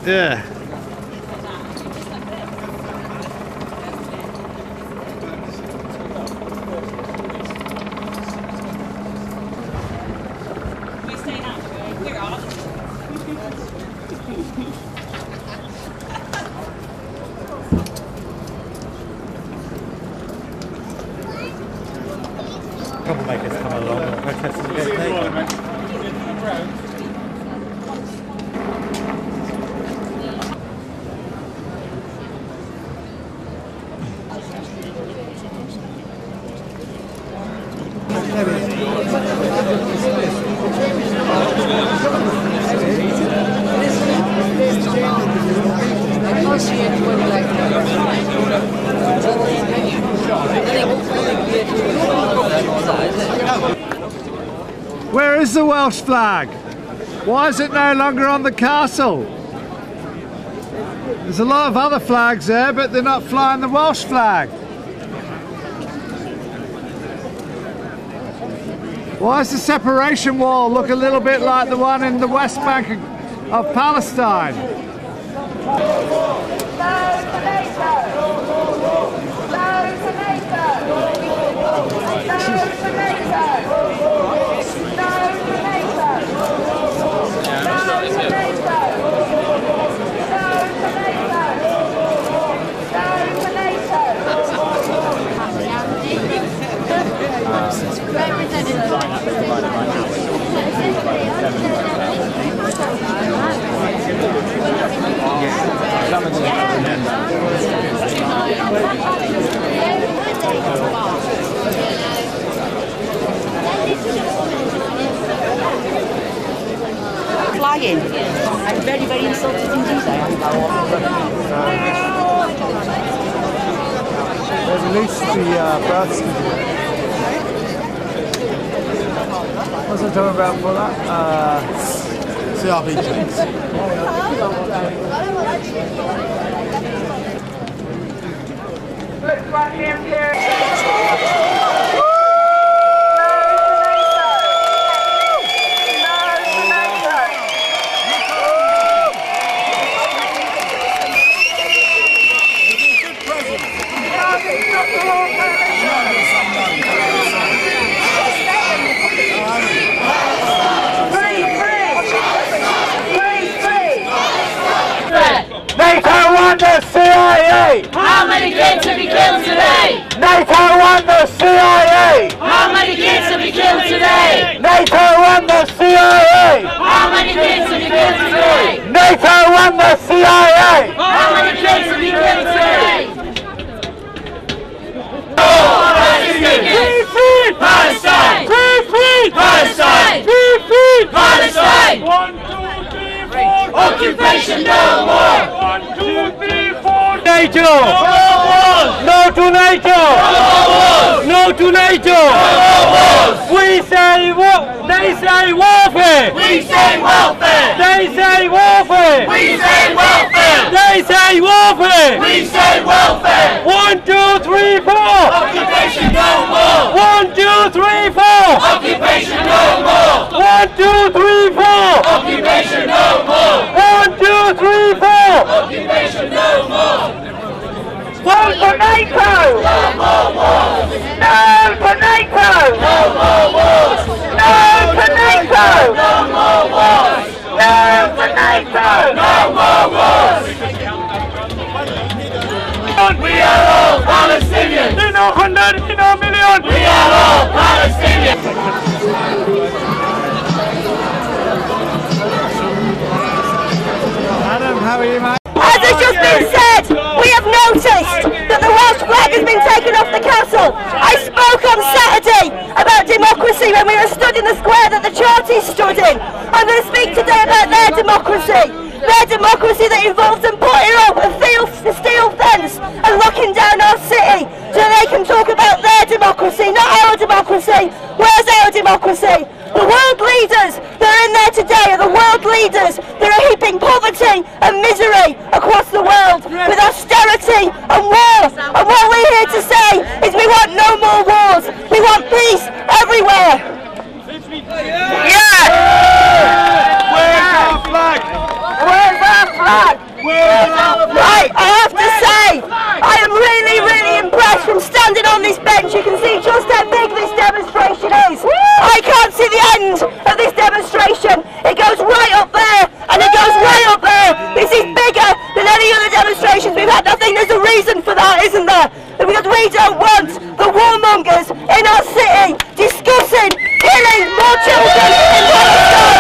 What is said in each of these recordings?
Yeah. Troublemakers come along and protest against NATO. Where is the Welsh flag? Why is it no longer on the castle? There's a lot of other flags there, but they're not flying the Welsh flag. Why does the separation wall look a little bit like the one in the West Bank of Palestine? Flying. I'm very, very insulted indeed. They released the birth certificate. What's I talking about for that? CRB checks. Looks like the Imperial. NATO won the CIA! How many kids have you killed today? NATO won the CIA! How many kids have you killed today? NATO won the CIA! How many kids have you killed today? NATO won the CIA! How many kids have you killed today? Palestine! Palestine! Palestine! 1, 2, 3, 4. Occupation no more! 1, 2, 3, 4. NATO! No wars! No to NATO! No wars! No to NATO! No wars! We say what? They say warfare! We say welfare! They say warfare! We say welfare! They say warfare! We say welfare! 1, 2, 3, 4! Occupation no more! 1, 2, 3, 4! Occupation no more! 1, 2, 3, 4! Occupation no more! 1, 2, 3, 4! Occupation no more! One for NATO! No more wars! No for NATO! No more wars! No for NATO! No more wars! No for NATO! No more wars! We are all Palestinians! In 100, in a million! We are all Palestinians! Adam, how are you, mate? As has just been said, we have noticed that the Welsh flag has been taken off the castle. I spoke on Saturday about democracy when we were stood in the square that the Charters stood in. I'm going to speak today about their democracy. Their democracy that involves them putting up a steel fence and locking down our city so they can talk about their democracy, not our democracy. Where's our democracy? The world leaders that are in there today are the world leaders that are heaping poverty and misery across the world with austerity and war. And what we're here to say is we want no more wars. We want peace everywhere. Yeah! Where's our flag? Where's our flag? isn't there? Because we don't want the warmongers in our city discussing killing more children in Pakistan,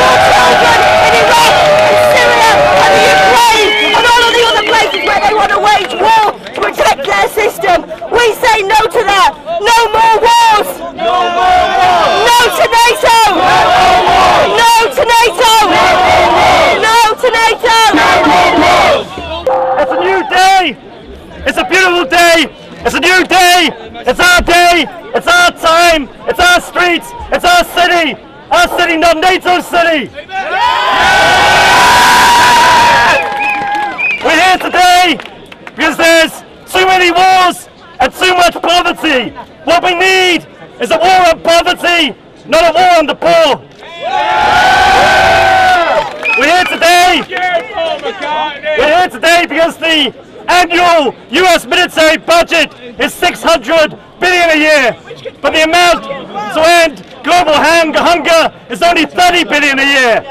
more children in Iraq and Syria and the Ukraine and all of the other places where they want to wage war to protect their system. We say no to that. No more wars. No more wars. No to NATO. No more wars. No to NATO. No more wars. No to NATO. No more wars. It's a new day. It's a beautiful day. It's a new day. It's our day. It's our time. It's our streets. It's our city. Our city, not NATO's city. We're here today because there's too many wars and too much poverty. What we need is a war on poverty, not a war on the poor. We're here today. We're here today because the annual US military budget is $600 billion a year, but the amount to end global hunger is only $30 billion a year.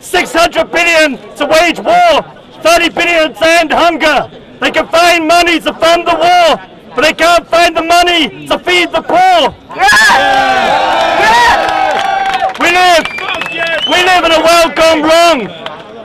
$600 billion to wage war, $30 billion to end hunger. They can find money to fund the war, but they can't find the money to feed the poor. We live in a world gone wrong.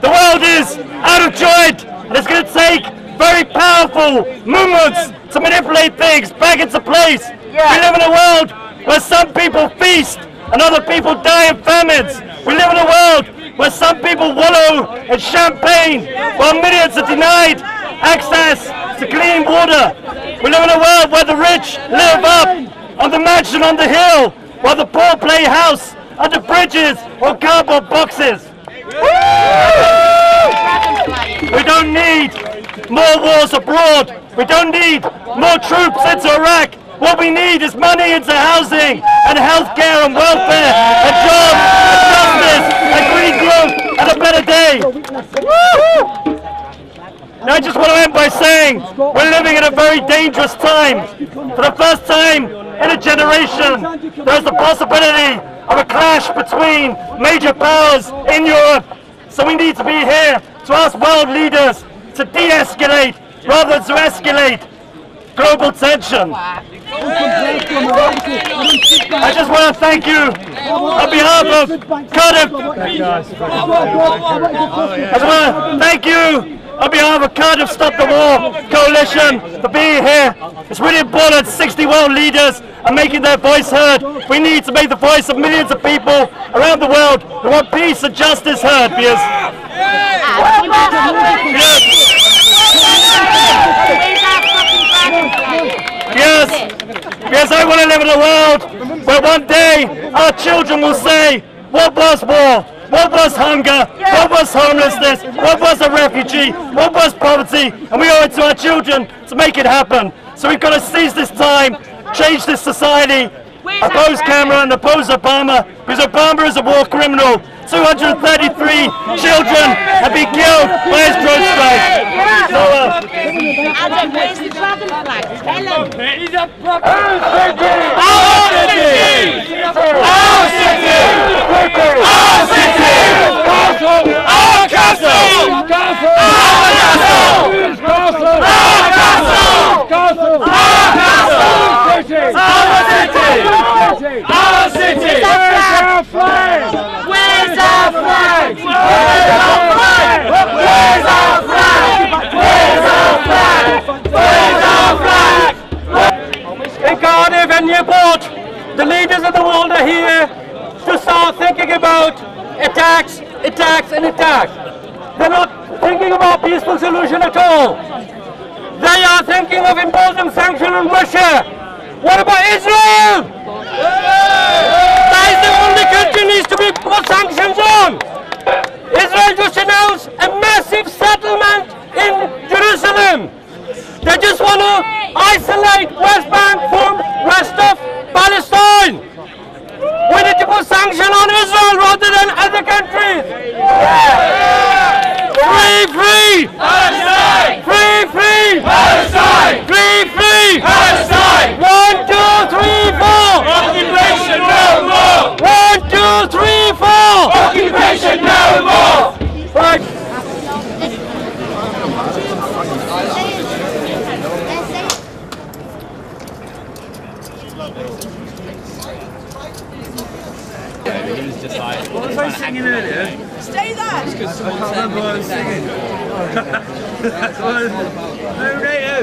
The world is out of joint, and it's going to take very powerful movements to manipulate things back into place. We live in a world where some people feast and other people die in famines. We live in a world where some people wallow in champagne while millions are denied access to clean water. We live in a world where the rich live up on the mansion on the hill while the poor play house under bridges or cardboard boxes. We don't need more wars abroad. We don't need more troops into Iraq. What we need is money into housing and healthcare and welfare and jobs and justice and green growth and a better day. Now I just want to end by saying we're living in a very dangerous time. For the first time in a generation, there's the possibility of a clash between major powers in Europe. So we need to be here to ask world leaders to de-escalate rather than to escalate global tension. I just want to thank you on behalf of Cardiff. I just want to thank you on behalf of Cardiff Stop the War Coalition for being here. It's really important 60 world leaders are making their voice heard. We need to make the voice of millions of people around the world who want peace and justice heard because Yes, I want to live in a world where one day our children will say, what was war? What was hunger? What was homelessness? What was a refugee? What was poverty? And we owe it to our children to make it happen. So we've got to seize this time, change this society, oppose Cameron, oppose Obama, because Obama is a war criminal. 233 children have been killed by his drone strike. So, Adam, where's the dragon flag? Tell him. Our city! Our city! Our city! Our castle! Our castle! Our castle! Our castle! Our city! Our city! Where's our flag? Where's our flag? Where's our flag? Where's our flag? Where's our flag? Where's our flag? in Cardiff and Newport, the leaders of the world are here to start thinking about attacks, attacks and attacks. They're not thinking about peaceful solution at all. They are thinking of imposing sanctions on Russia. What about Israel? That is the only country needs to be put sanctions on. Israel just announced a massive settlement in Jerusalem. They just want to isolate West Bank from rest of Palestine. We need to put sanctions on Israel rather than other countries. Free, free! Palestine! Free, free! Palestine! Free, free! Palestine! 1, 2, 3, 4! Occupation no more! 1, 2, 3, 4! Occupation no more! Right. He was just like, What was I singing earlier? Stay there! I can't remember what I was singing. No, NATO!